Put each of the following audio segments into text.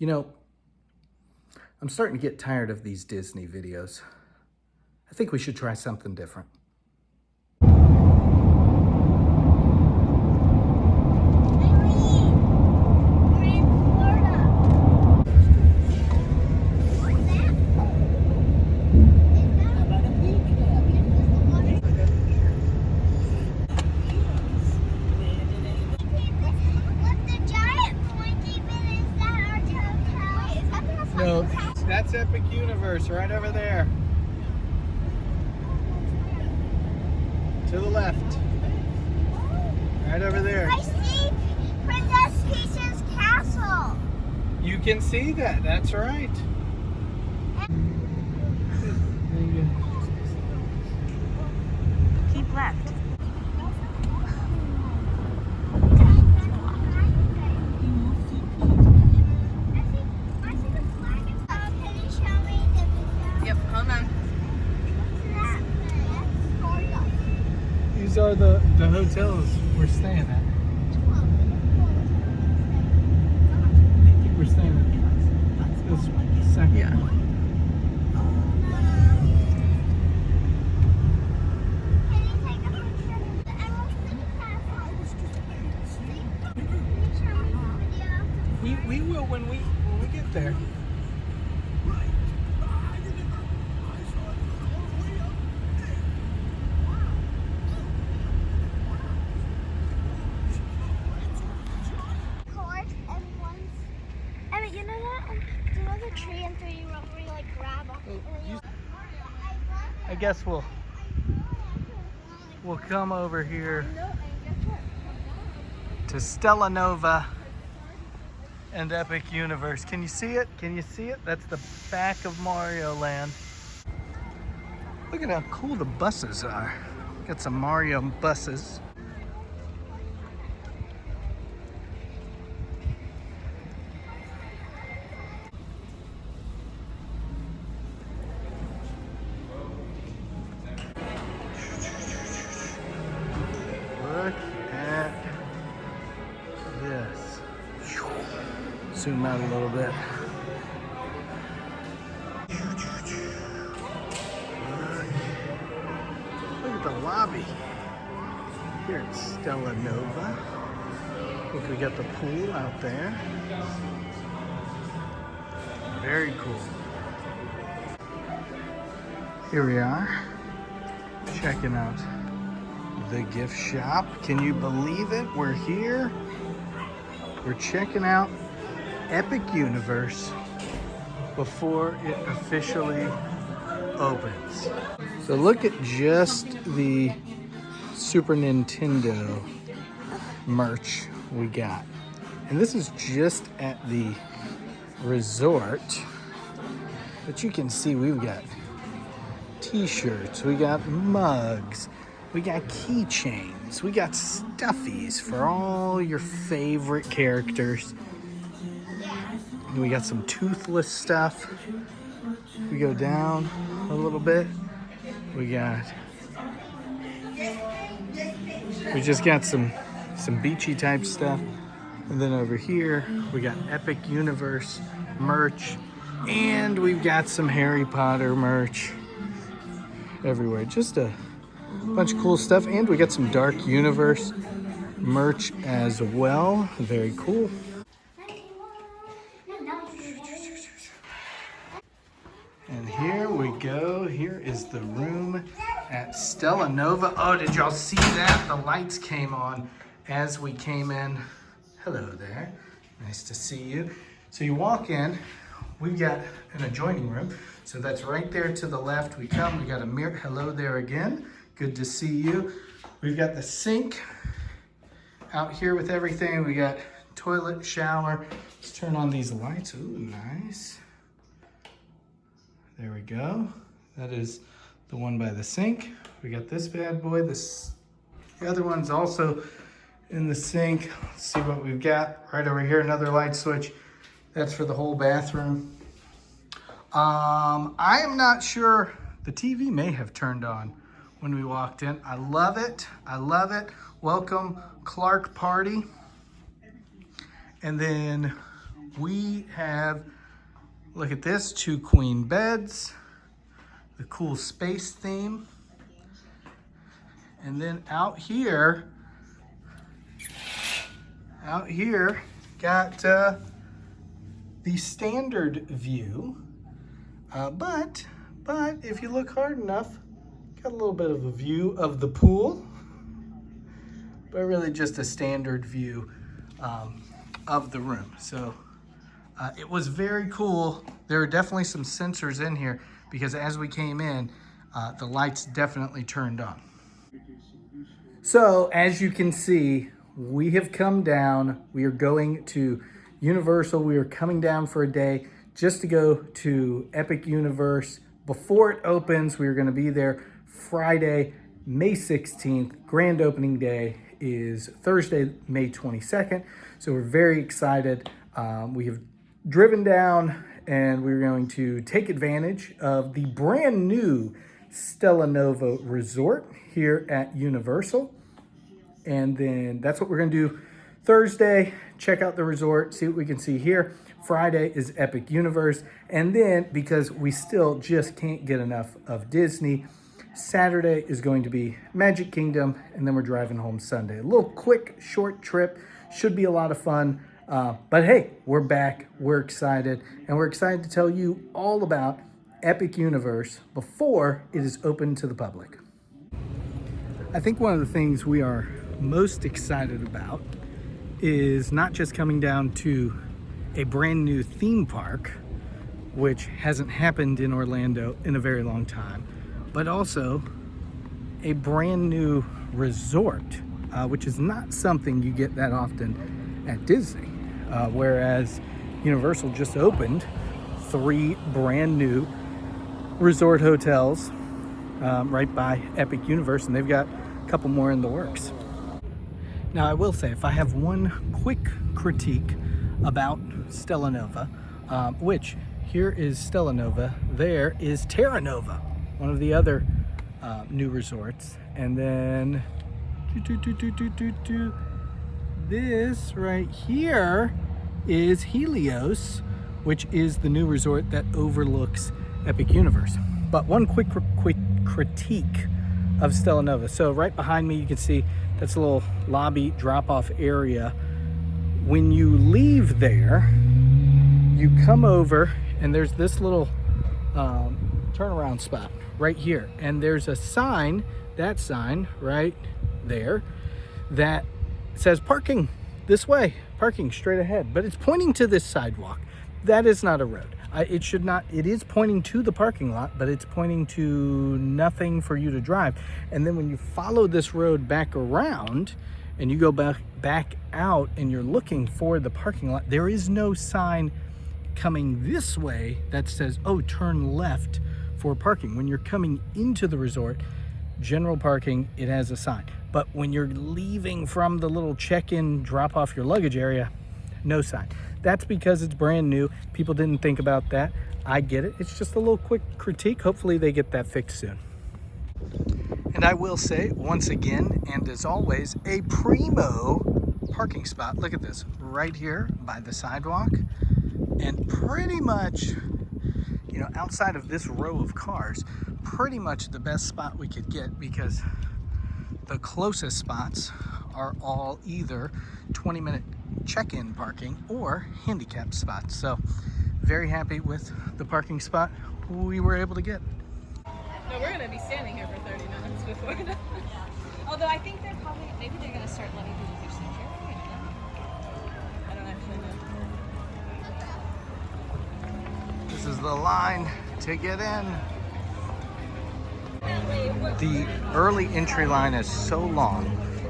You know, I'm starting to get tired of these Disney videos. I think we should try something different. No, that's Epic Universe right over there. To the left. Right over there. I see Princess Peach's castle. You can see that, that's right. Keep left. Yep, hold on. These are the hotels we're staying at. I think we're staying at this second one. We will when we get there. You know that? Do you know the tree and 3 where you like grab them? I guess we'll come over here to Stella Nova and Epic Universe. Can you see it? Can you see it? That's the back of Mario Land. Look at how cool the buses are. Got some Mario buses. Look at this. Zoom out a little bit. Look at the lobby. Here at Stella Nova. I think we got the pool out there. Very cool. Here we are, checking out the gift shop. Can you believe it? We're here. We're checking out Epic Universe before it officially opens. So look at just the Super Nintendo merch we got. And this is just at the resort. But you can see we've got t-shirts, we got mugs, we got keychains, we got stuffies for all your favorite characters. We got some toothless stuff. We go down a little bit. We just got some beachy type stuff. And then over here, we got Epic Universe merch. And we've got some Harry Potter merch everywhere. Just a bunch of cool stuff. And we got some Dark Universe merch as well. Very cool. And here we go. Here is the room at Stella Nova. Oh, did y'all see that? The lights came on as we came in. Hello there. Nice to see you. So you walk in. We've got an adjoining room. So that's right there to the left. We got a mirror. Hello there again. Good to see you. We've got the sink out here with everything. We got toilet, shower. Let's turn on these lights. Ooh, nice. There we go. That is the one by the sink. We got this bad boy. The other one's also in the sink. Let's see what we've got. Right over here, another light switch. That's for the whole bathroom. I am not sure. The TV may have turned on when we walked in. I love it. I love it. Welcome, Clark Party. And then we have, look at this, 2 queen beds, the cool space theme. And then out here, got the standard view. But if you look hard enough, got a little bit of a view of the pool, but really just a standard view of the room. So it was very cool. There are definitely some sensors in here because as we came in, the lights definitely turned on. So as you can see, we have come down. We are going to Universal. We are coming down for a day just to go to Epic Universe. Before it opens, we are going to be there Friday, May 16th. Grand opening day is Thursday, May 22nd. So we're very excited. We have driven down and we're going to take advantage of the brand new Stella Nova Resort here at Universal. And then that's what we're gonna do Thursday, check out the resort, see what we can see here. Friday is Epic Universe. And then, because we still just can't get enough of Disney, Saturday is going to be Magic Kingdom, and then we're driving home Sunday. A little quick, short trip, should be a lot of fun. But hey, we're back, we're excited, and we're excited to tell you all about Epic Universe before it is open to the public. I think one of the things we are most excited about is not just coming down to a brand new theme park, which hasn't happened in Orlando in a very long time, but also a brand new resort, which is not something you get that often at Disney. Whereas Universal just opened 3 brand new resort hotels right by Epic Universe, and they've got a couple more in the works. Now, I will say, if I have one quick critique about Stella Nova, which here is Stella Nova, there is Terra Nova, one of the other new resorts, and then this right here is Helios, which is the new resort that overlooks Epic Universe. But one quick critique of Stella Nova. So right behind me, you can see that's a little lobby drop-off area. When you leave there, you come over and there's this little turnaround spot right here. And there's a sign, that sign right there, that says parking this way, parking straight ahead. But it's pointing to this sidewalk. That is not a road. It should not, it is pointing to the parking lot, but it's pointing to nothing for you to drive. And then when you follow this road back around and you go back out and you're looking for the parking lot, there is no sign coming this way that says, oh, turn left for parking. When you're coming into the resort, general parking, it has a sign. But when you're leaving from the little check-in, drop off your luggage area, no sign. That's because it's brand new. People didn't think about that. I get it. It's just a little quick critique. Hopefully they get that fixed soon. And I will say, once again, and as always, a primo parking spot. Look at this, right here by the sidewalk. And pretty much, you know, outside of this row of cars, pretty much the best spot we could get, because the closest spots are all either 20-minute check-in parking or handicap spots. So very happy with the parking spot we were able to get. No, we're gonna be standing here for 30 minutes before. Although I think they're probably, maybe they're gonna start letting people do security. I don't actually know. This is the line to get in. The early entry line is so long.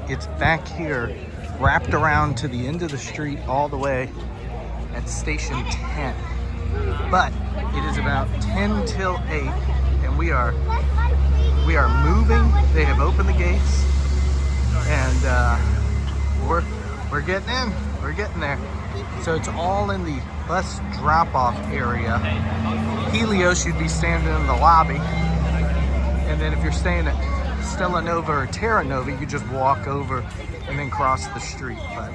It's back here, wrapped around to the end of the street all the way at station 10. But it is about 10 till 8, and we are moving. They have opened the gates, and we're getting in. We're getting there. So it's all in the bus drop-off area. Helios, you'd be standing in the lobby, and then if you're staying at Stella Nova or Terra Nova, you just walk over and then cross the street. But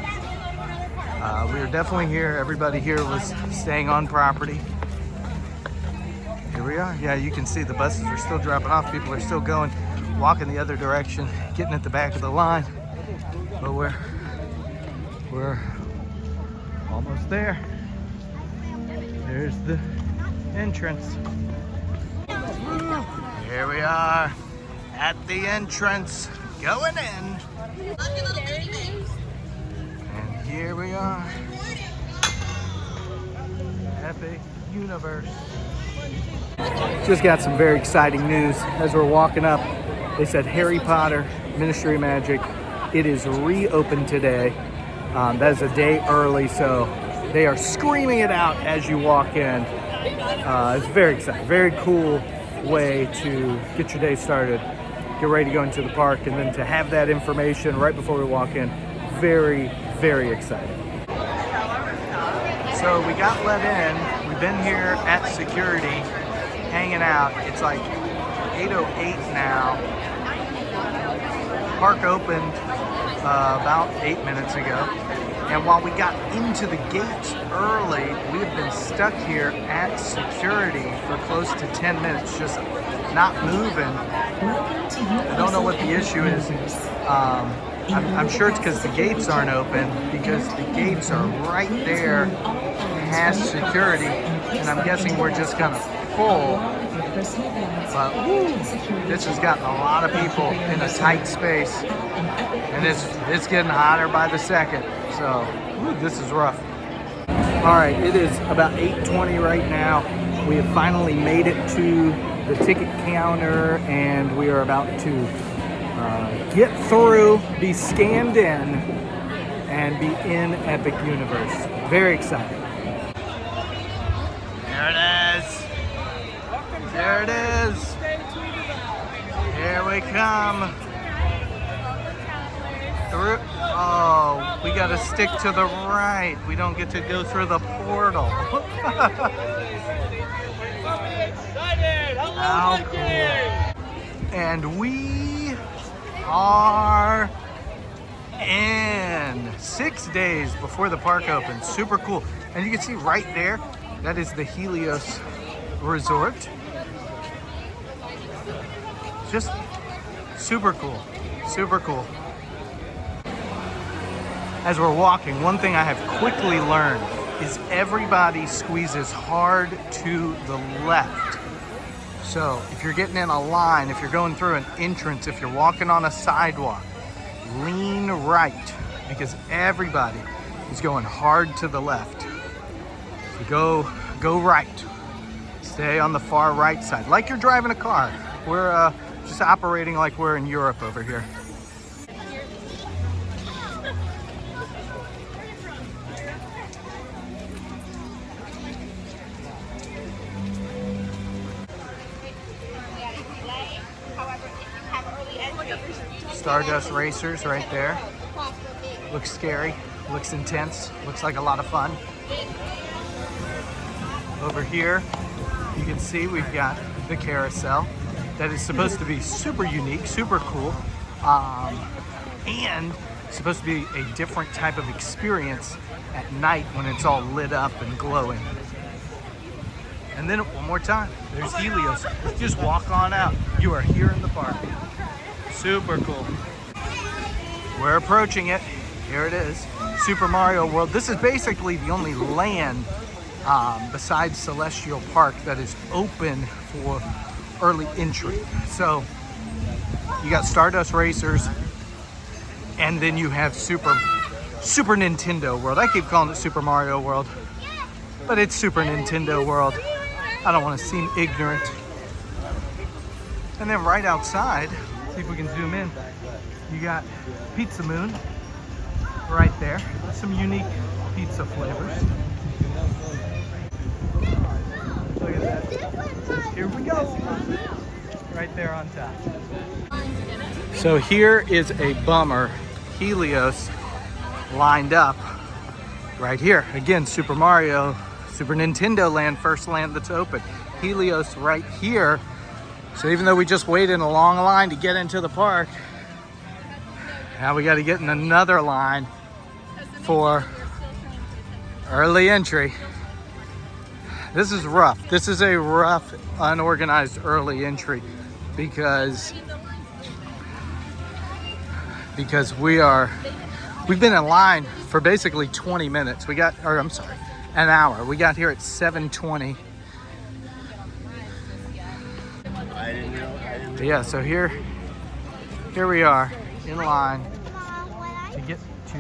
We were definitely here. Everybody here was staying on property. Here we are. Yeah, you can see the buses are still dropping off. People are still going, walking the other direction, getting at the back of the line. But we're almost there. There's the entrance. Here we are at the entrance, going in. And here we are. Epic Universe. Just got some very exciting news as we're walking up. They said Harry Potter Ministry of Magic, it is reopened today. That is a day early, so they are screaming it out as you walk in. It's very exciting, very cool way to get your day started, get ready to go into the park, and then to have that information right before we walk in. Very, very exciting. So we got let in. We've been here at security, hanging out. It's like 8:08 now. Park opened about 8 minutes ago. And while we got into the gates early, we have been stuck here at security for close to 10 minutes, just not moving. I don't know what the issue is. I'm sure it's because the gates aren't open, because the gates are right there past security, and I'm guessing we're just kind of full. But this has gotten a lot of people in a tight space, and it's getting hotter by the second. So this is rough. All right, it is about 8:20 right now. We have finally made it to the ticket counter, and we are about to get through, be scanned in, and be in Epic Universe. Very exciting. There it is. There it is. Here we come. Through. Oh, we got to stick to the right. We don't get to go through the portal. How cool. And we are in 6 days before the park opens. Super cool. And you can see right there, that is the Helios Resort. Just super cool. Super cool. As we're walking, one thing I have quickly learned is everybody squeezes hard to the left. So if you're getting in a line, if you're going through an entrance, if you're walking on a sidewalk, lean right, because everybody is going hard to the left. So go right. Stay on the far right side, like you're driving a car. We're just operating like we're in Europe over here. Stardust Racers right there. Looks scary, looks intense, looks like a lot of fun. Over here, you can see we've got the carousel that is supposed to be super unique, super cool, and supposed to be a different type of experience at night when it's all lit up and glowing. And then one more time, there's Helios. Just walk on out. You are here in the park. Super cool. We're approaching it. Here it is, Super Mario World. This is basically the only land besides Celestial Park that is open for early entry. So you got Stardust Racers, and then you have Super Nintendo World. I keep calling it Super Mario World, but it's Super Nintendo World. I don't want to seem ignorant. And then right outside, see if we can zoom in, you got Pizza Moon right there. Some unique pizza flavors. Look at that. Here we go. Right there on top. So here is a bummer. Helios lined up right here. Again, Super Mario, Super Nintendo Land, first land that's open. Helios right here. So even though we just waited in a long line to get into the park, now we got to get in another line for Early entry. This is rough. This is a rough, unorganized early entry because we've been in line for basically 20 minutes. An hour. We got here at 7:20. But yeah, so here we are in line to get to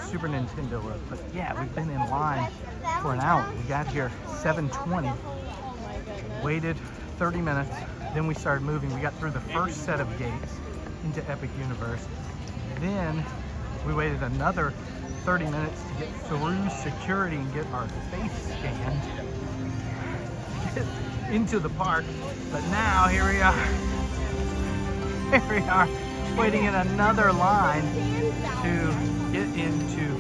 Super Nintendo World. But yeah, we've been in line for an hour. We got here 7:20, waited 30 minutes, then we started moving. We got through the first set of gates into Epic Universe. Then we waited another 30 minutes to get through security and get our face scanned to get into the park. But now here we are. Here we are, waiting in another line to get into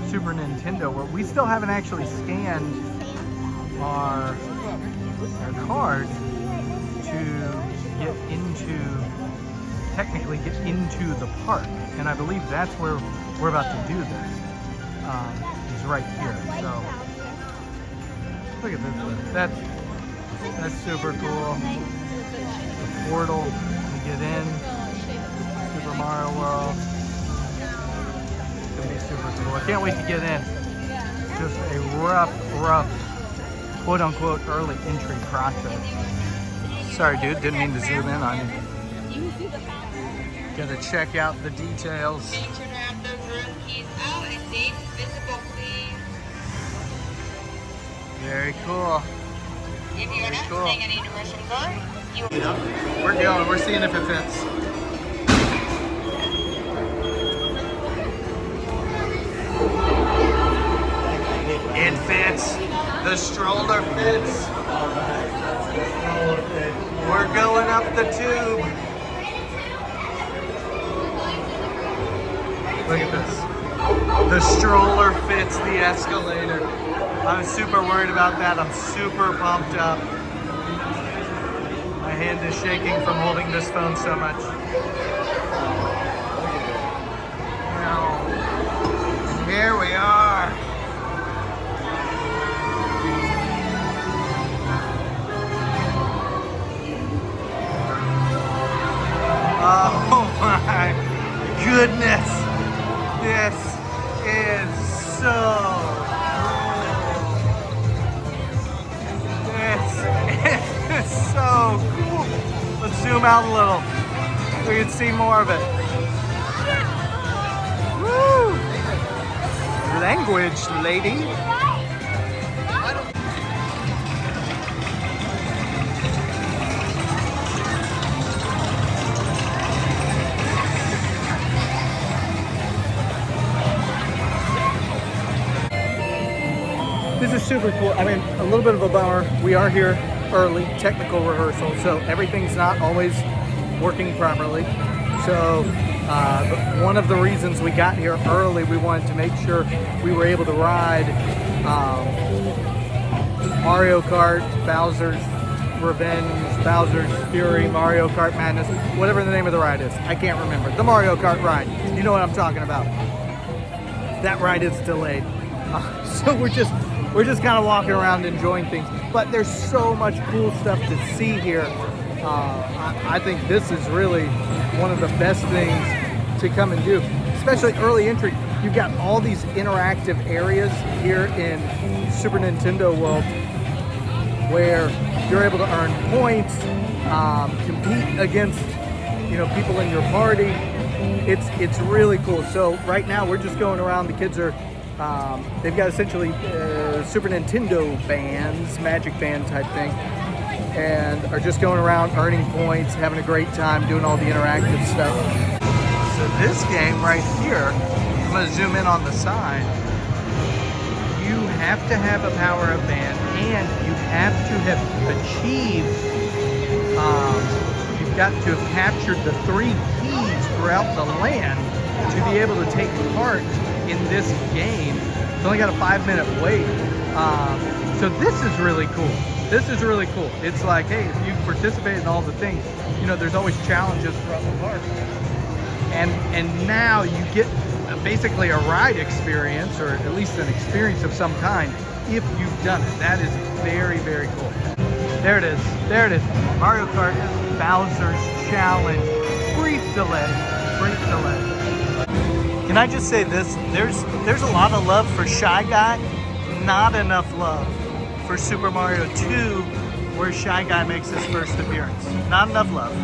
Super Nintendo World. We still haven't actually scanned our card to technically get into the park. And I believe that's where we're about to do this, is right here. So, look at this. That's super cool. The portal to get in, Super Mario World. It's gonna be super cool. I can't wait to get in. Just a rough, quote unquote, early entry process. Sorry dude, didn't mean to zoom in on you. Gotta check out the details. Make sure to have those room keys out and dates visible, please. Very cool. If you are not Cool. staying at a Universal Resort, you We're going, we're seeing if it fits. It fits. The stroller fits. We're going up the tube. Look at this. The stroller fits the escalator. I'm super worried about that. I'm super pumped up. My hand is shaking from holding this phone so much. Now, here we are. Oh my goodness. This is so cool. This is so cool. Let's zoom out a little. We can see more of it. Woo! Language, lady. This is super cool. I mean, a little bit of a bummer. We are here early, technical rehearsal, so everything's not always working properly. So but one of the reasons we got here early, we wanted to make sure we were able to ride Mario Kart, Bowser's Revenge, Bowser's Fury, Mario Kart Madness, whatever the name of the ride is. I can't remember. The Mario Kart ride. You know what I'm talking about. That ride is delayed. So we're just kind of walking around enjoying things. But there's so much cool stuff to see here. I think this is really one of the best things to come and do, especially early entry. You've got all these interactive areas here in Super Nintendo World where you're able to earn points, compete against people in your party. It's really cool. So right now we're just going around. The kids are they've got essentially Super Nintendo bands, magic band type thing, and are just going around earning points, having a great time, doing all the interactive stuff. So this game right here, I'm going to zoom in on the side. You have to have a power-up band, and you have to have achieved, you've got to have captured the 3 keys throughout the land to be able to take part in this game. It's only got a 5-minute wait. So this is really cool. This is really cool. It's like, hey, if you participate in all the things, there's always challenges throughout the park. And now you get basically a ride experience, or at least an experience of some kind, if you've done it. That is very, very cool. There it is. There it is. Mario Kart Bowser's Challenge. Brief delay. Brief delay. Can I just say this? There's a lot of love for Shy Guy. Not enough love for Super Mario 2, where Shy Guy makes his first appearance. Not enough love.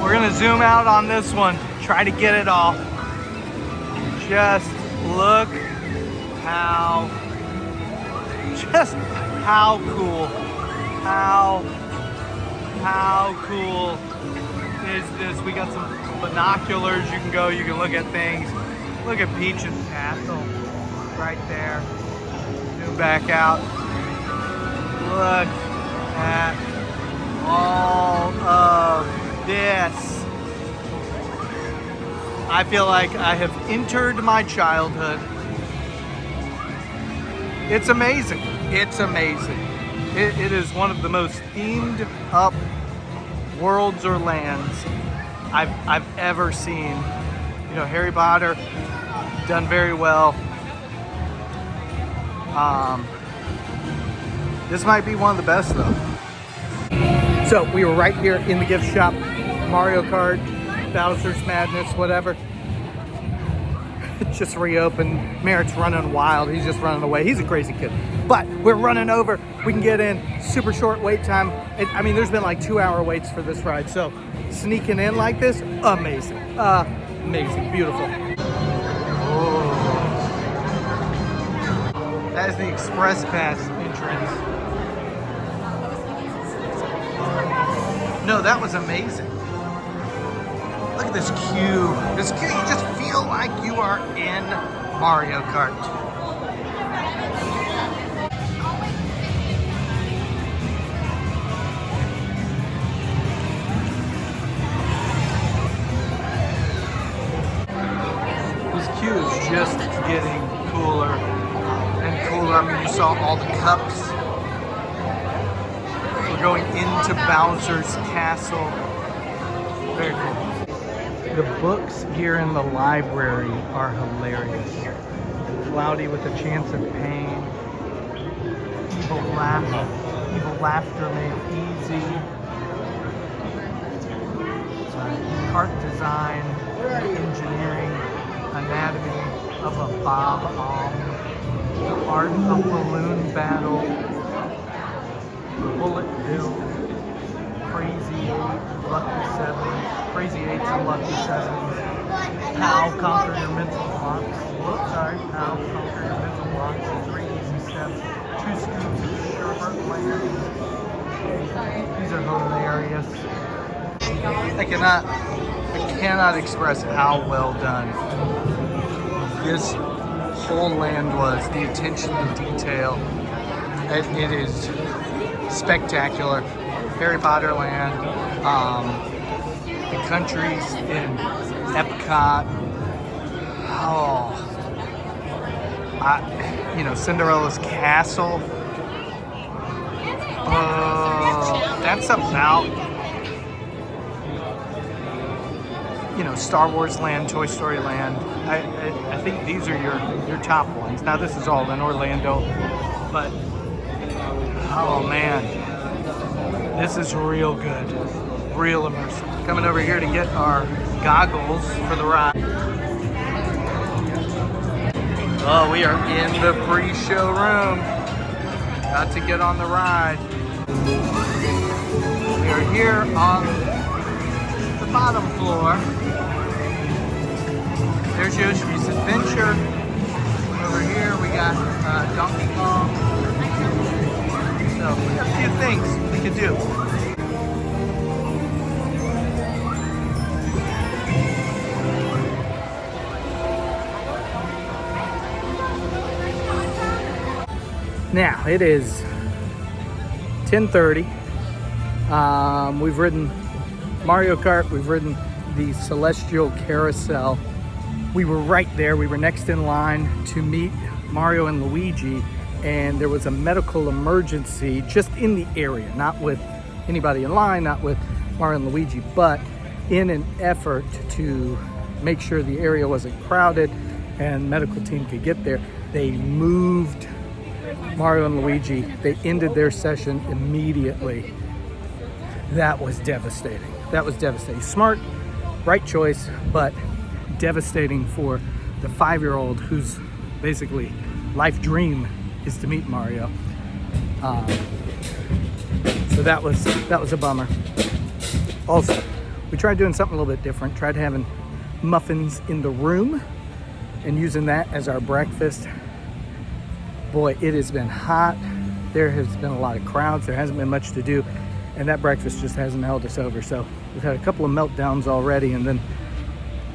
We're gonna zoom out on this one. Try to get it all. Just look how cool, how cool is this? We got some binoculars. You can look at things. Look at Peach's castle right there. Zoom back out. Look at all of this. I feel like I have entered my childhood. It's amazing. It's amazing. It is one of the most themed up worlds or lands I've ever seen. You know, Harry Potter done very well. This might be one of the best though. So we were right here in the gift shop. Mario Kart, Bowser's Madness, whatever. It just reopened. Merritt's running wild. He's just running away. He's a crazy kid. But we're running over. We can get in. Super short wait time. I mean, there's been like 2-hour waits for this ride. So sneaking in like this, amazing. Amazing. Beautiful. Oh. That is the Express Pass entrance. No, that was amazing. Look at this queue. This queue, you just feel like you are in Mario Kart. This queue is just getting cooler and cooler. I mean, you saw all the cups. We're going into Bowser's castle. Very cool. The books here in the library are hilarious. Cloudy with a Chance of Pain. Evil Laughter Made Easy. Art Design. Engineering. Anatomy of a Bob-omb. The Art of Balloon Battle. Bullet Bill. Crazy 8, Lucky 7, Crazy 8s and Lucky 7s. How Conquer Your Mental Blocks. Whoops, sorry. How Conquer Your Mental Blocks. 3 Easy Steps. 2 Scoops of Sherbert Land. These are hilarious. I cannot express how well done this whole land was. The attention to detail. It is spectacular. Harry Potter Land, the countries in Epcot. Oh, Cinderella's castle. That's about, Star Wars Land, Toy Story Land. I think these are your top ones. Now this is all in Orlando, but oh man. This is real good, real immersive. Coming over here to get our goggles for the ride. Oh, we are in the pre-show room. About to get on the ride. We are here on the bottom floor. There's Yoshi's Adventure. Over here we got Donkey Kong. So, a few things we could do. Now, it is 10:30. We've ridden Mario Kart. We've ridden the Celestial Carousel. We were right there. We were next in line to meet Mario and Luigi. And there was a medical emergency just in the area, not with anybody in line, not with Mario and Luigi, but in an effort to make sure the area wasn't crowded and medical team could get there, they moved Mario and Luigi. They ended their session immediately. That was devastating. That was devastating. Smart, right choice, but devastating for the 5-year-old whose basically life dream is to meet Mario. So that was a bummer. Also, we tried doing something a little bit different. Tried having muffins in the room and using that as our breakfast. Boy, it has been hot. There has been a lot of crowds. There hasn't been much to do, and that breakfast just hasn't held us over. So we've had a couple of meltdowns already, and then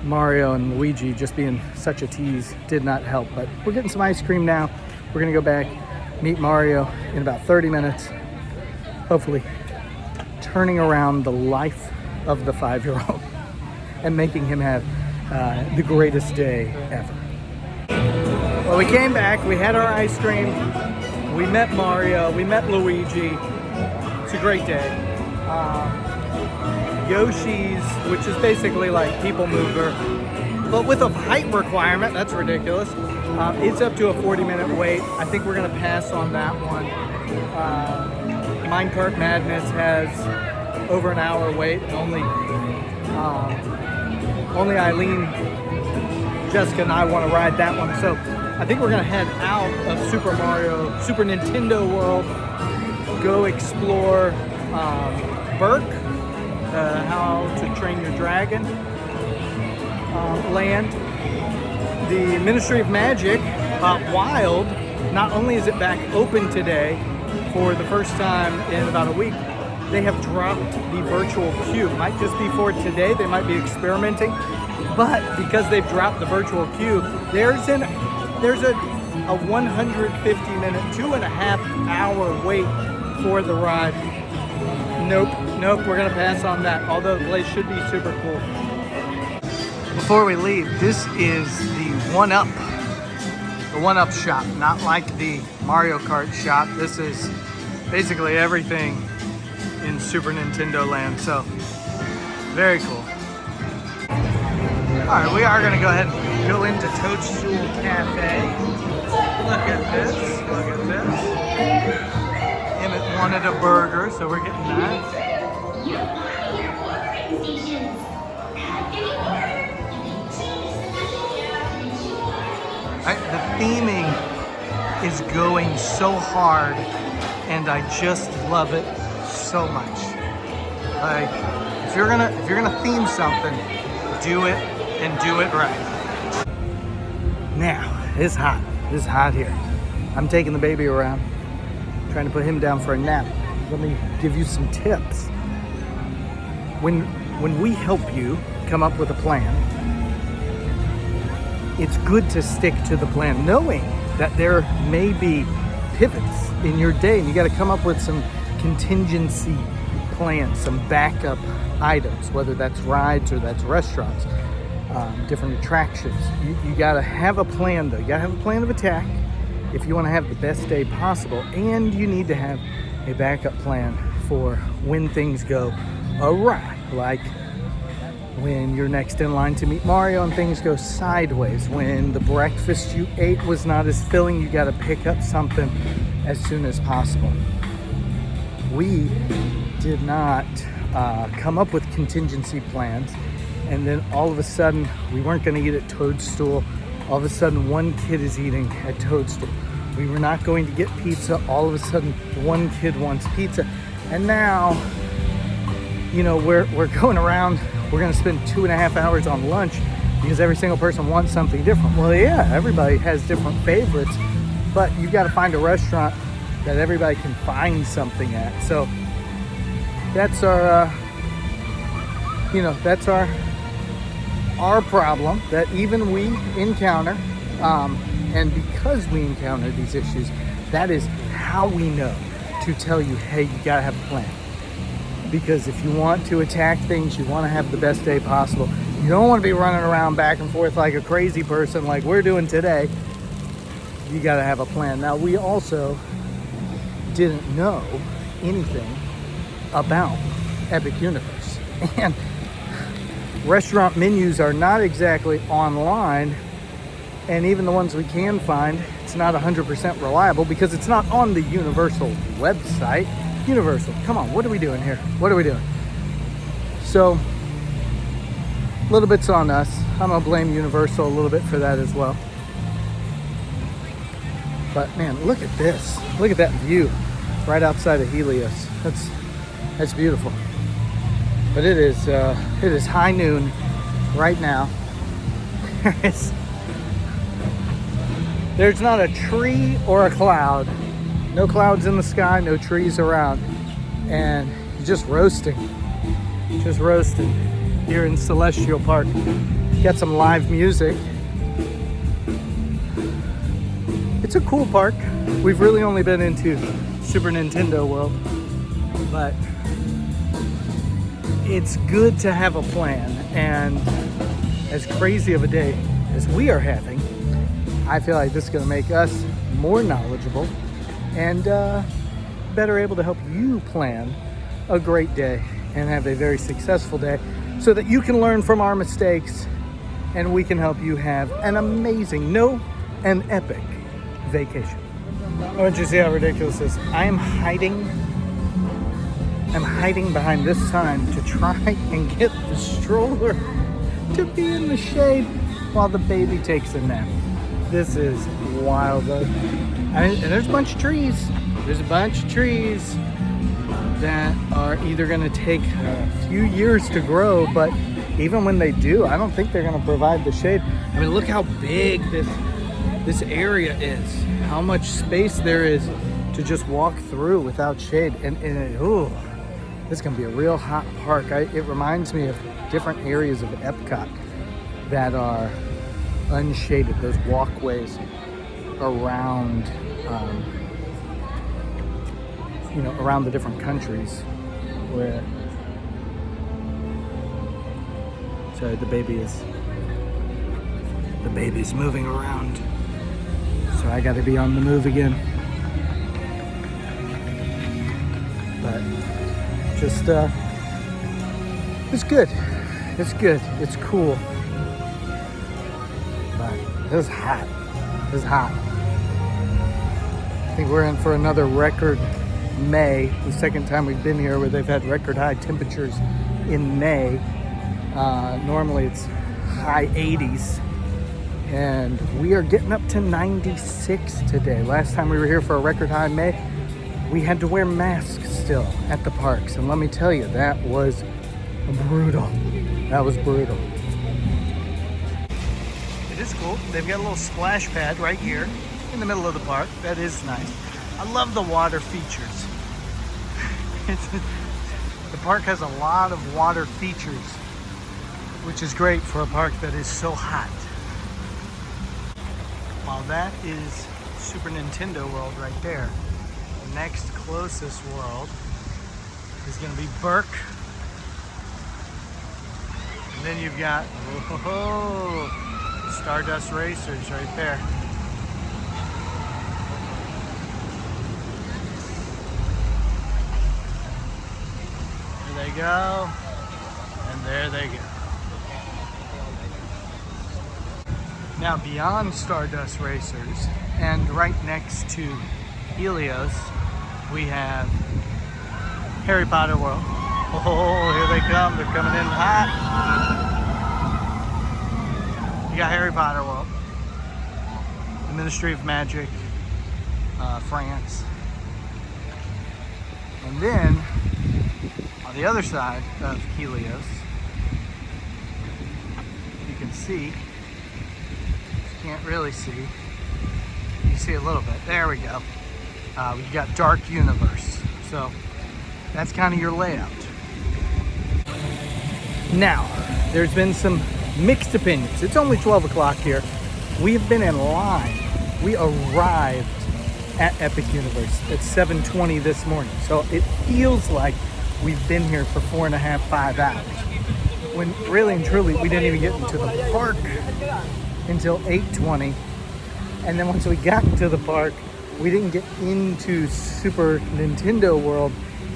Mario and Luigi just being such a tease did not help. But we're getting some ice cream now. We're gonna go back, meet Mario in about 30 minutes. Hopefully turning around the life of the 5-year-old and making him have the greatest day ever. Well, we came back, we had our ice cream, we met Mario, we met Luigi. It's a great day. Yoshi's, which is basically like People Mover, but with a height requirement. That's ridiculous. It's up to a 40-minute wait. I think we're gonna pass on that one. Minecart Madness has over an hour wait. Only Eileen, Jessica, and I want to ride that one. So I think we're gonna head out of Super Nintendo World, go explore Burke, How to Train Your Dragon land. The Ministry of Magic, Wild, not only is it back open today for the first time in about a week, they have dropped the virtual cube. Might just be for today, they might be experimenting, but because they've dropped the virtual cube, there's a 150-minute, 2.5-hour wait for the ride. Nope, we're gonna pass on that, although the place should be super cool. Before we leave, this is the the one-up shop, not like the Mario Kart shop. This is basically everything in Super Nintendo land, so very cool. All right, we are gonna go ahead and go into Toadstool Cafe. Look at this, look at this. Emmett wanted a burger, so we're getting that. The theming is going so hard, and I just love it so much. Like, if you're gonna theme something, do it and do it right. Now, it's hot. It's hot here. I'm taking the baby around, trying to put him down for a nap. Let me give you some tips. When we help you come up with a plan, it's good to stick to the plan, knowing that there may be pivots in your day, and you got to come up with some contingency plans, some backup items, whether that's rides or that's restaurants, different attractions. You got to have a plan, though. You got to have a plan of attack if you want to have the best day possible, and you need to have a backup plan for when things go awry, like when you're next in line to meet Mario and things go sideways, when the breakfast you ate was not as filling, you got to pick up something as soon as possible. We did not come up with contingency plans, and then all of a sudden we weren't going to eat at Toadstool. All of a sudden one kid is eating at Toadstool. We were not going to get pizza. All of a sudden one kid wants pizza, and now, you know, we're going around. We're gonna spend 2.5 hours on lunch because every single person wants something different. Well, yeah, everybody has different favorites, but you got to find a restaurant that everybody can find something at. So that's our, that's our problem that even we encounter. And because we encounter these issues, that is how we know to tell you, hey, you gotta have a plan. Because if you want to attack things, you want to have the best day possible. You don't want to be running around back and forth like a crazy person like we're doing today. You got to have a plan. Now, we also didn't know anything about Epic Universe. And restaurant menus are not exactly online, and even the ones we can find, it's not 100% reliable because it's not on the Universal website. Universal, come on, what are we doing here? What are we doing? So, a little bit's on us. I'm gonna blame Universal a little bit for that as well. But man, look at this. Look at that view right outside of Helios. That's beautiful. But it is high noon right now. There's not a tree or a cloud. No clouds in the sky, no trees around. And just roasting. Just roasting here in Celestial Park. Got some live music. It's a cool park. We've really only been into Super Nintendo World, but it's good to have a plan. And as crazy of a day as we are having, I feel like this is going to make us more knowledgeable and better able to help you plan a great day and have a very successful day so that you can learn from our mistakes and we can help you have an amazing, an epic vacation. I want you to see how ridiculous this is. I'm hiding behind this sign to try and get the stroller to be in the shade while the baby takes a nap. This is wild, though. And there's a bunch of trees. There's a bunch of trees that are either going to take a few years to grow, but even when they do, I don't think they're going to provide the shade. I mean, look how big this area is. How much space there is to just walk through without shade. And this is going to be a real hot park. It reminds me of different areas of Epcot that are unshaded. Those walkways around, around the different countries where, sorry, the baby is moving around. So I got to be on the move again. But just, it's good. It's good. It's cool. But it was hot. It was hot. I think we're in for another record May. The second time we've been here where they've had record high temperatures in May. Normally it's high 80s. And we are getting up to 96 today. Last time we were here for a record high May, we had to wear masks still at the parks. And let me tell you, that was brutal. That was brutal. It is cool. They've got a little splash pad right here in the middle of the park. That is nice. I love the water features. The park has a lot of water features, which is great for a park that is so hot. While that is Super Nintendo World right there, the next closest world is going to be Burke. And then you've got Stardust Racers right there. There they go. And there they go. Now beyond Stardust Racers and right next to Helios, we have Harry Potter World. Oh, here they come. They're coming in hot. You got Harry Potter World, the Ministry of Magic, France. And then on the other side of Helios, you can see, can't really see, you see a little bit, there we go. We got Dark Universe, so that's kind of your layout. Now, there's been some mixed opinions. It's only 12 o'clock here. We have been in line. We arrived at Epic Universe at 7:20 this morning, so it feels like we've been here for 4.5, 5 hours, when really and truly we didn't even get into the park until 8:20, and then once we got into the park, we didn't get into Super Nintendo World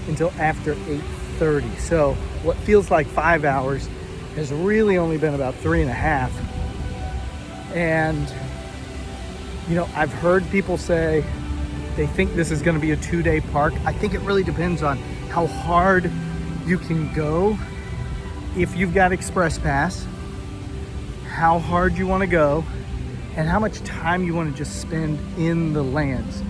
until after 8:30. So what feels like 5 hours has really only been about 3.5. And, you know, I've heard people say they think this is going to be a 2-day park. I think it really depends on how hard you can go. If you've got Express Pass, how hard you want to go, and how much time you want to just spend in the lands.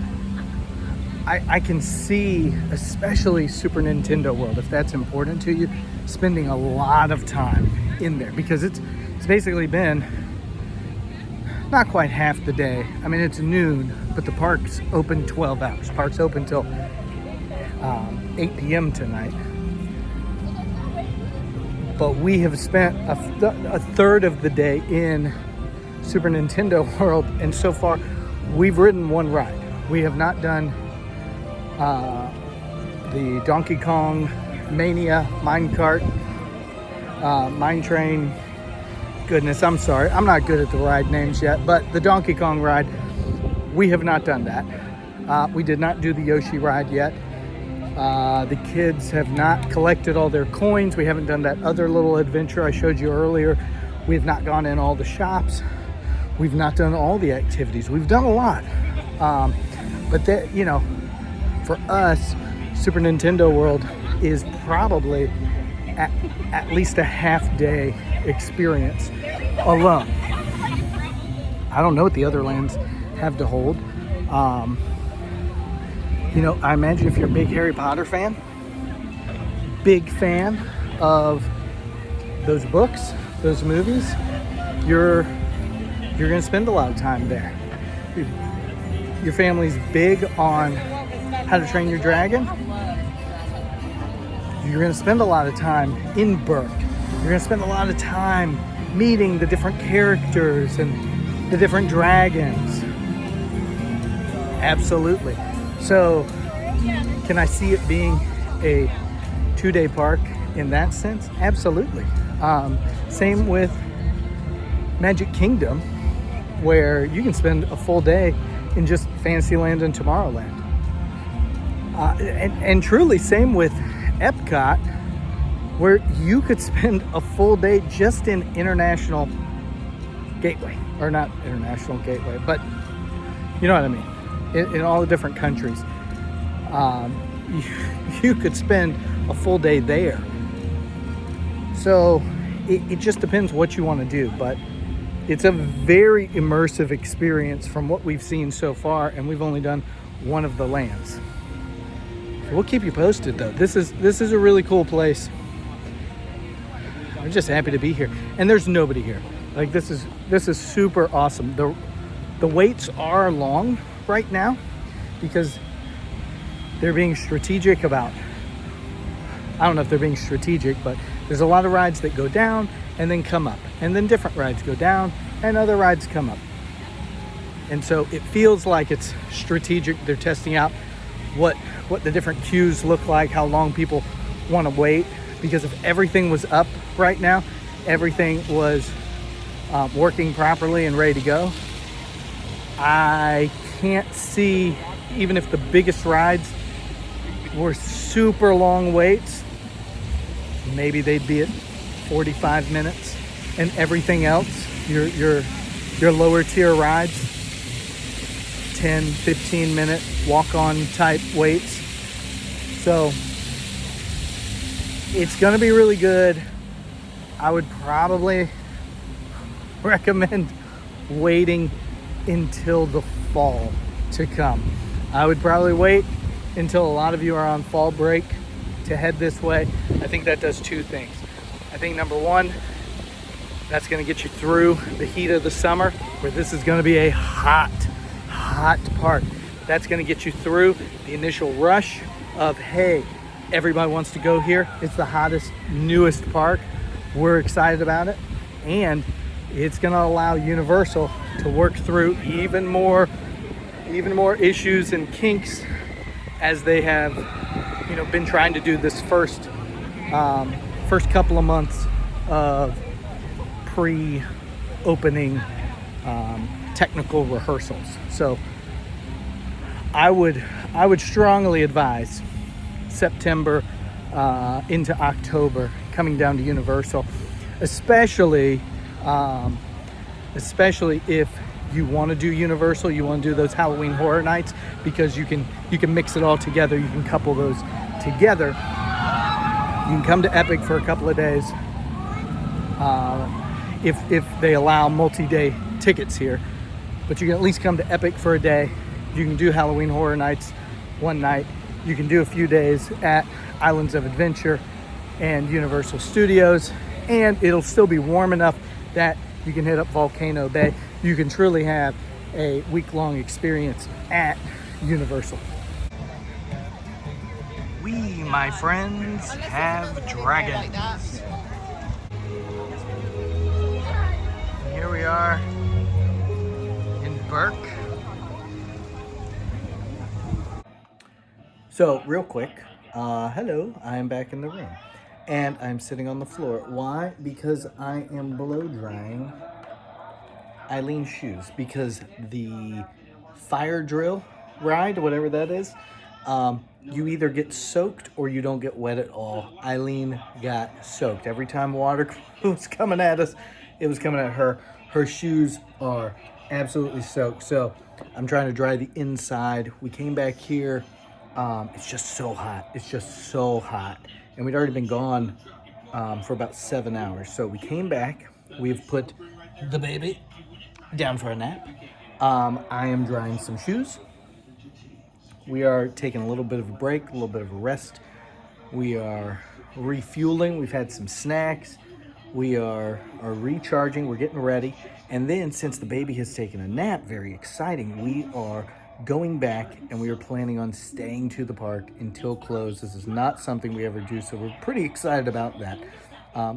I can see, especially Super Nintendo World, if that's important to you, spending a lot of time in there, because it's basically been not quite half the day. I mean, it's noon, but the park's open 12 hours. Park's open till 8 p.m. tonight. But we have spent a third of the day in Super Nintendo World, and so far we've ridden one ride. We have not done the Donkey Kong Mania Minecart, Mine Train. Goodness, I'm sorry, I'm not good at the ride names yet, but the Donkey Kong ride, we have not done that. We did not do the Yoshi ride yet. The kids have not collected all their coins. We haven't done that other little adventure I showed you earlier. We have not gone in all the shops. We've not done all the activities. We've done a lot. But that, you know, for us, Super Nintendo World is probably at least a half-day experience alone. I don't know what the other lands have to hold. You know, I imagine if you're a big Harry Potter fan, big fan of those books, those movies, you're going to spend a lot of time there. Your family's big on How to Train Your Dragon. You're going to spend a lot of time in Berk. You're going to spend a lot of time meeting the different characters and the different dragons. Absolutely. So, can I see it being a 2-day park in that sense? Absolutely. Same with Magic Kingdom, where you can spend a full day in just Fantasyland and Tomorrowland. And truly, same with Epcot, where you could spend a full day just in International Gateway, or not International Gateway, but you know what I mean. In all the different countries, you could spend a full day there. So it just depends what you want to do, but it's a very immersive experience from what we've seen so far, and we've only done one of the lands. So we'll keep you posted, though. This is a really cool place. I'm just happy to be here, and there's nobody here. Like, this is super awesome. The waits are long right now because they're being strategic about, I don't know if they're being strategic, but there's a lot of rides that go down and then come up, and then different rides go down and other rides come up. And so it feels like it's strategic. They're testing out what the different queues look like, how long people want to wait, because if everything was up right now, everything was working properly and ready to go, I can't see, even if the biggest rides were super long waits, maybe they'd be at 45 minutes, and everything else, your lower tier rides, 10-15 minute walk-on type waits. So it's gonna be really good. I would probably recommend waiting until the fall to come. I would probably wait until a lot of you are on fall break to head this way. I think that does two things. I think number one, that's going to get you through the heat of the summer, where this is going to be a hot park. That's going to get you through the initial rush of, hey, everybody wants to go here. It's the hottest, newest park. We're excited about it. And it's going to allow Universal to work through even more issues and kinks as they have, been trying to do this first couple of months of pre-opening technical rehearsals. So I would strongly advise September into October coming down to Universal. especially if you want to do Universal, you want to do those Halloween Horror Nights, because you can mix it all together. You can couple those together. You can come to Epic for a couple of days if they allow multi-day tickets here, but you can at least come to Epic for a day. You can do Halloween Horror Nights one night. You can do a few days at Islands of Adventure and Universal Studios, and it'll still be warm enough that you can hit up Volcano Bay. You can truly have a week-long experience at Universal. We, my friends, have dragons. Here we are in Burke. So, real quick, hello, I am back in the room. And I'm sitting on the floor. Why? Because I am blow drying Eileen's shoes. Because the fire drill ride, whatever that is, you either get soaked or you don't get wet at all. Eileen got soaked. Every time water was coming at us, it was coming at her. Her shoes are absolutely soaked. So I'm trying to dry the inside. We came back here. It's just so hot. It's just so hot. And we'd already been gone for about 7 hours. So we came back. We've put the baby down for a nap. I am drying some shoes. We are taking a little bit of a break, a little bit of a rest. We are refueling. We've had some snacks. We are recharging. We're getting ready. And then, since the baby has taken a nap, very exciting, we are going back, and we are planning on staying to the park until close. This is not something we ever do, so we're pretty excited about that.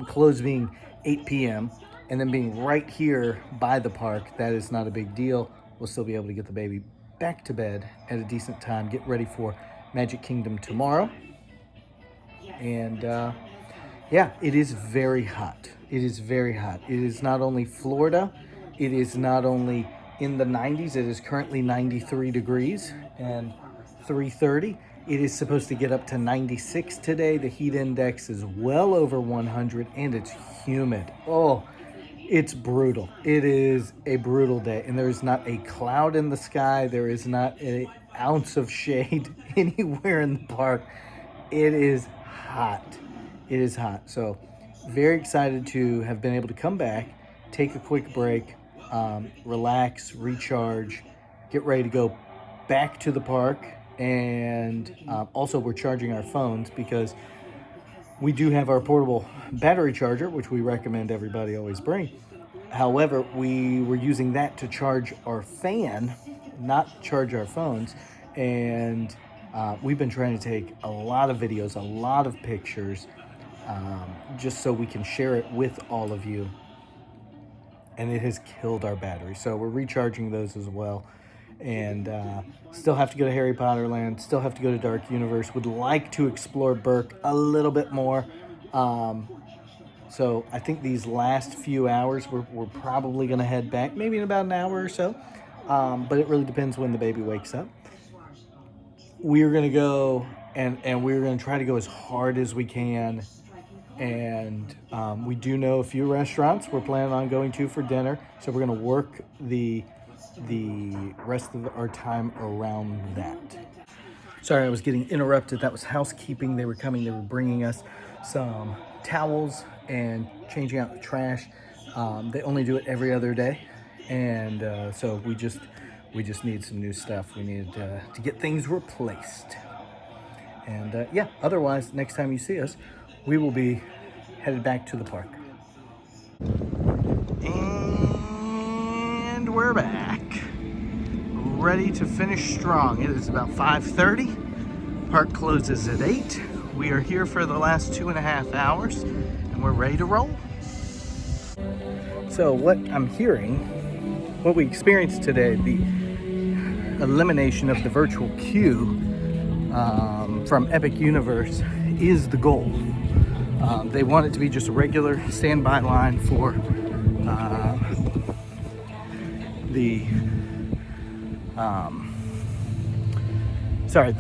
Close being 8 p.m. and then being right here by the park, that is not a big deal. We'll still be able to get the baby back to bed at a decent time, get ready for Magic Kingdom tomorrow. And yeah, it is very hot. It is very hot. It is not only Florida, it is not only in the 90s. It is currently 93 degrees and 3:30. It is supposed to get up to 96 today. The heat index is well over 100, and it's humid. Oh, it's brutal. It is a brutal day, and there is not a cloud in the sky. There is not an ounce of shade anywhere in the park. It is hot. It is hot. So very excited to have been able to come back, take a quick break, relax, recharge, get ready to go back to the park. And also we're charging our phones because we do have our portable battery charger, which we recommend everybody always bring. However, we were using that to charge our fan, not charge our phones. And we've been trying to take a lot of videos, a lot of pictures, just so we can share it with all of you. And it has killed our battery. So we're recharging those as well. And still have to go to Harry Potter Land, still have to go to Dark Universe, would like to explore Burke a little bit more. So I think these last few hours, we're probably going to head back, maybe in about an hour or so. But it really depends when the baby wakes up. We're going to go, and we're going to try to go as hard as we can. And we do know a few restaurants we're planning on going to for dinner. So we're going to work the rest of our time around that. Sorry, I was getting interrupted. That was housekeeping. They were coming. They were bringing us some towels and changing out the trash. They only do it every other day. And so we just need some new stuff. We needed to get things replaced. And yeah, otherwise, next time you see us, we will be headed back to the park. And we're back. Ready to finish strong. It is about 5:30. Park closes at 8. We are here for the last 2.5 hours, and we're ready to roll. So what I'm hearing, what we experienced today, the elimination of the virtual queue from Epic Universe is the goal. They want it to be just a regular standby line for the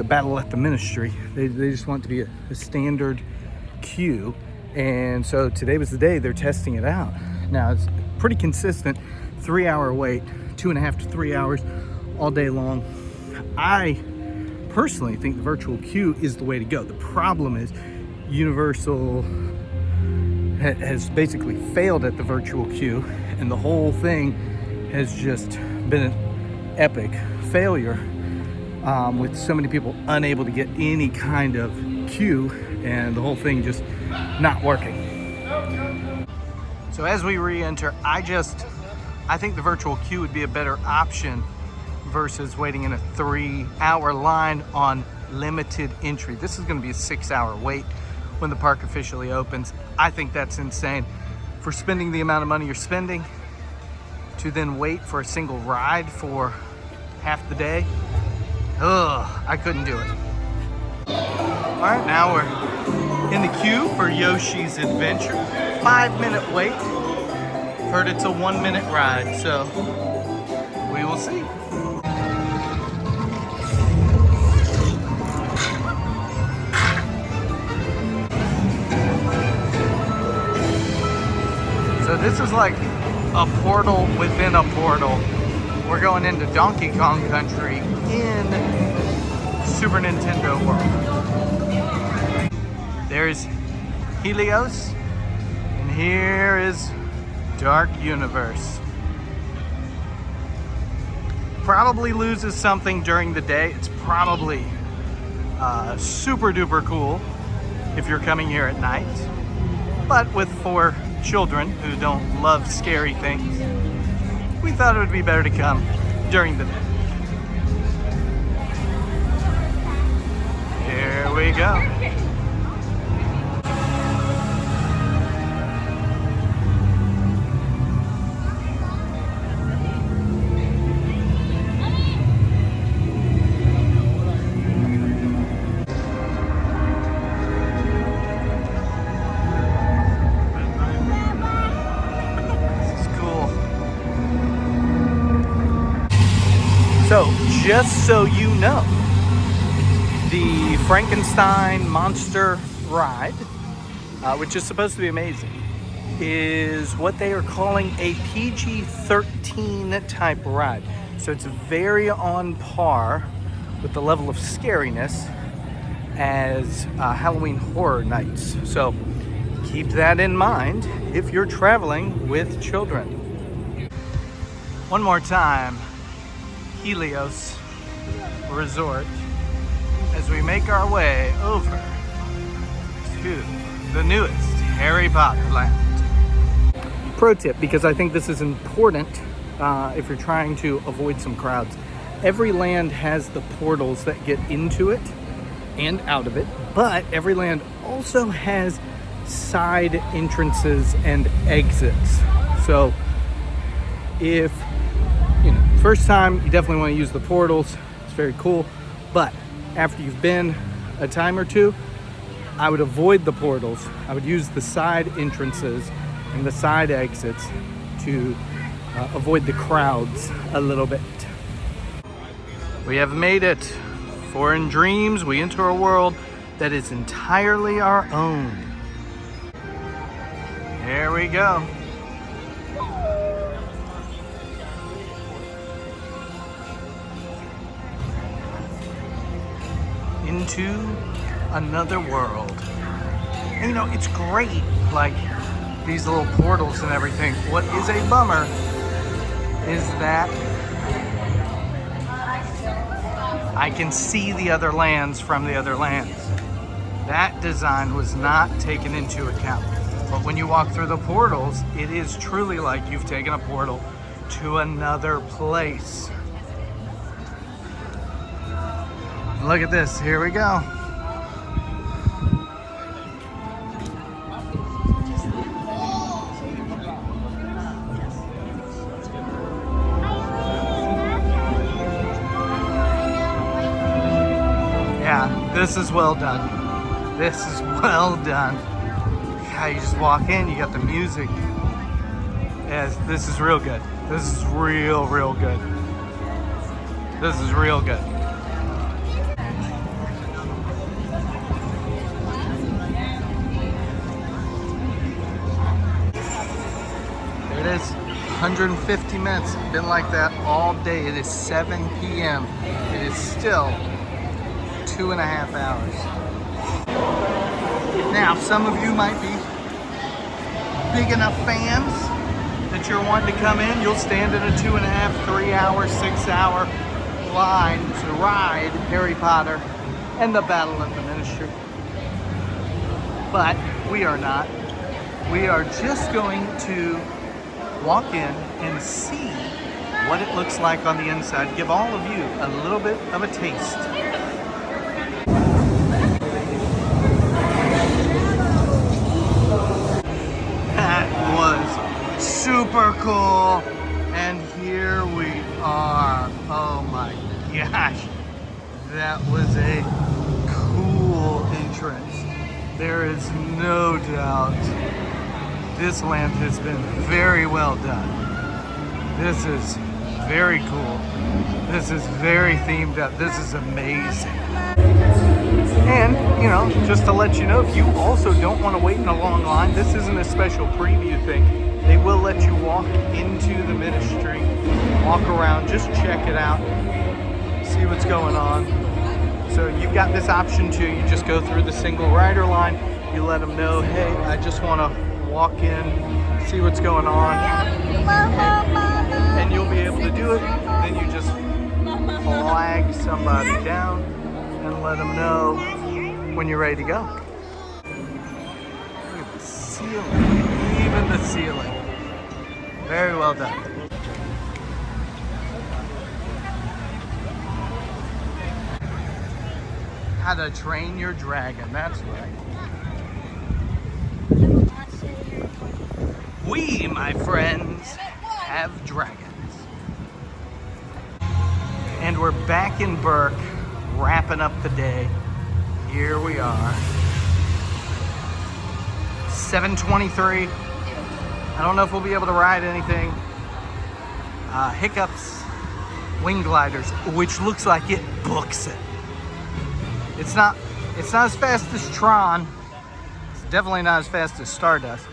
Battle at the Ministry. They just want it to be a standard queue, And so today was the day they're testing it out. Now it's pretty consistent, 3-hour wait, 2.5 to 3 hours all day long. I personally think the virtual queue is the way to go. The problem is Universal has basically failed at the virtual queue, and the whole thing has just been an epic failure, with so many people unable to get any kind of queue and the whole thing just not working. So as we re-enter, I think the virtual queue would be a better option versus waiting in a 3-hour line on limited entry. This is going to be a 6-hour wait when the park officially opens. I think that's insane. For spending the amount of money you're spending to then wait for a single ride for half the day, I couldn't do it. All right, now we're in the queue for Yoshi's Adventure. 5-minute wait. Heard it's a 1-minute ride, so we will see. So this is like a portal within a portal. We're going into Donkey Kong Country in Super Nintendo World. There's Helios, and here is Dark Universe. Probably loses something during the day. It's probably super duper cool if you're coming here at night. But with 4 children who don't love scary things, we thought it would be better to come during the day. Here we go. So, just so you know, the Frankenstein Monster Ride, which is supposed to be amazing, is what they are calling a PG-13 type ride. So it's very on par with the level of scariness as Halloween Horror Nights. So keep that in mind if you're traveling with children. One more time. Helios Resort as we make our way over to the newest Harry Potter land. Pro tip, because I think this is important if you're trying to avoid some crowds. Every land has the portals that get into it and out of it, but every land also has side entrances and exits. So if first time, you definitely want to use the portals. It's very cool. But after you've been a time or two, I would avoid the portals. I would use the side entrances and the side exits to avoid the crowds a little bit. We have made it. For in dreams, we enter a world that is entirely our own. Here we go. Into another world. And, it's great, like these little portals and everything. What is a bummer is that I can see the other lands from the other lands. That design was not taken into account. But when you walk through the portals, it is truly like you've taken a portal to another place. Look at this, here we go. Yeah, this is well done. This is well done. Yeah, you just walk in, you got the music. Yes, this is real good. This is real good. This is real good. 150 minutes. Been like that all day. It is 7 p.m. It is still 2.5 hours. Now, some of you might be big enough fans that you're wanting to come in. You'll stand in a 2.5, 3 hour, 6 hour line to ride Harry Potter and the Battle of the Ministry. But we are not. We are just going to walk in and see what it looks like on the inside. Give all of you a little bit of a taste. That was super cool. And here we are. Oh my gosh. That was a cool entrance. There is no doubt this land has been very well done. This is very cool. This is very themed up. This is amazing. And, you know, just to let you know, if you also don't want to wait in a long line, this isn't a special preview thing. They will let you walk into the ministry, walk around, just check it out, see what's going on. So you've got this option too. You just go through the single rider line. You let them know, hey, I just want to walk in, see what's going on, and you'll be able to do it. Then you just flag somebody down and let them know when you're ready to go. Look at the ceiling, even the ceiling. Very well done. How to Train Your Dragon, that's right. We, my friends, have dragons. And we're back in Burke, wrapping up the day. Here we are. 7:23. I don't know if we'll be able to ride anything. Hiccups, wing gliders, which looks like it books it. It's not as fast as Tron. It's definitely not as fast as Stardust.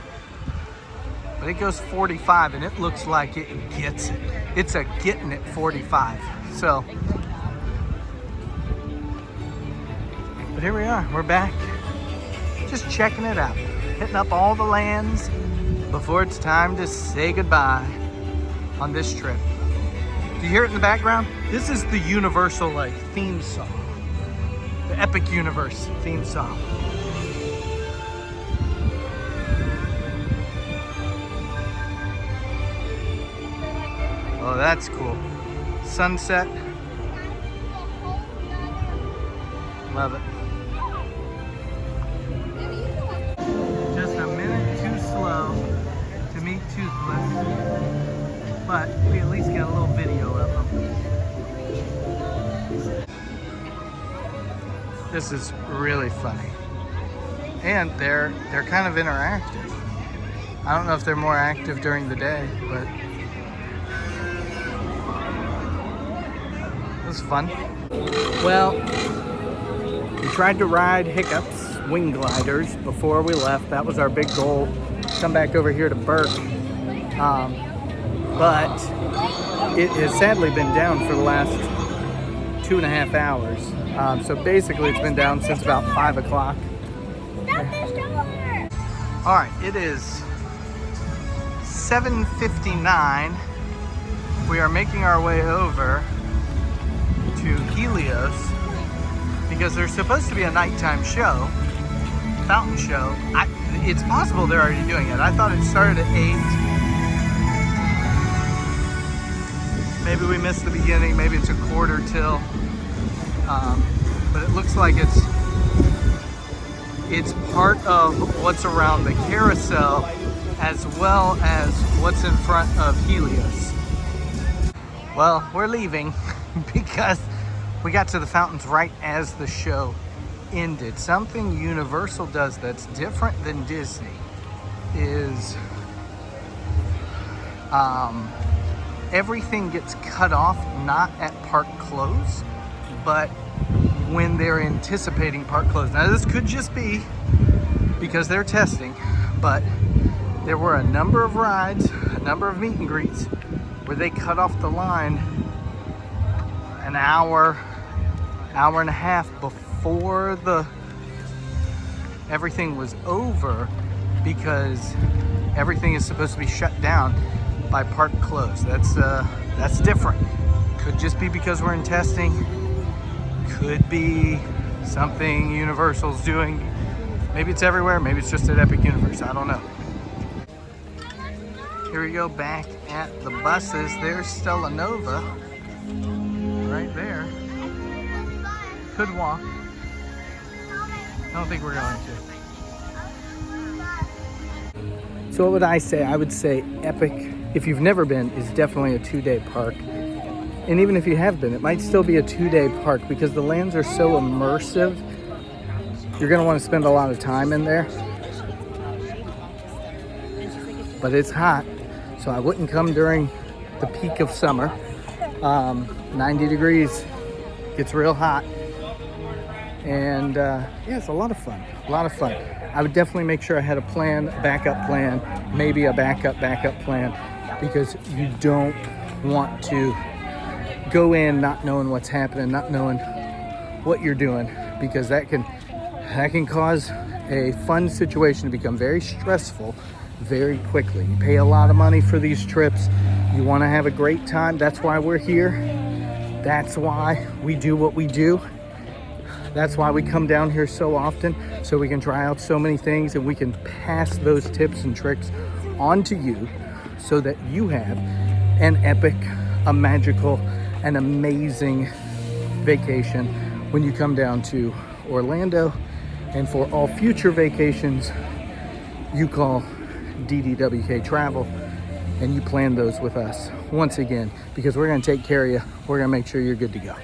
But it goes 45 and it looks like it gets it. It's a getting it 45. So, but here we are, we're back. Just checking it out. Hitting up all the lands before it's time to say goodbye on this trip. Do you hear it in the background? This is the Universal theme song. The Epic Universe theme song. Oh, that's cool. Sunset. Love it. Just a minute too slow to meet Toothless, but we at least get a little video of them. This is really funny. And they're kind of interactive. I don't know if they're more active during the day, but it was fun. Well, we tried to ride Hiccups wing gliders before we left. That was our big goal. Come back over here to Burke. But it has sadly been down for the last 2.5 hours. So basically it's been down since about 5 o'clock. All right, it is 7:59. We are making our way over to Helios because there's supposed to be a nighttime show, fountain show. It's possible they're already doing it. I thought it started at 8. Maybe we missed the beginning. Maybe it's a quarter till. But it looks like it's part of what's around the carousel as well as what's in front of Helios. Well, we're leaving because we got to the fountains right as the show ended. Something Universal does that's different than Disney is everything gets cut off, not at park close, but when they're anticipating park close. Now this could just be because they're testing, but there were a number of rides, a number of meet and greets where they cut off the line an hour and a half before everything was over, because everything is supposed to be shut down by park close. That's different. Could just be because we're in testing. Could be something Universal's doing. Maybe it's everywhere. Maybe it's just at Epic Universe. I don't know. Here we go back at the buses. There's Stella Nova right there. Could walk. I don't think we're going to. So what would I say? I would say Epic, if you've never been, is definitely a 2-day park. And even if you have been, it might still be a 2-day park because the lands are so immersive. You're going to want to spend a lot of time in there. But it's hot, so I wouldn't come during the peak of summer. 90 degrees, gets real hot. And yeah, it's a lot of fun, I would definitely make sure I had a plan, a backup plan, maybe a backup plan, because you don't want to go in not knowing what's happening, not knowing what you're doing, because that can cause a fun situation to become very stressful very quickly. You pay a lot of money for these trips. You want to have a great time. That's why we're here. That's why we do what we do. That's why we come down here so often, so we can try out so many things and we can pass those tips and tricks on to you so that you have an epic, a magical, an amazing vacation when you come down to Orlando. And for all future vacations, you call DDWK Travel and you plan those with us once again, because we're going to take care of you. We're going to make sure you're good to go.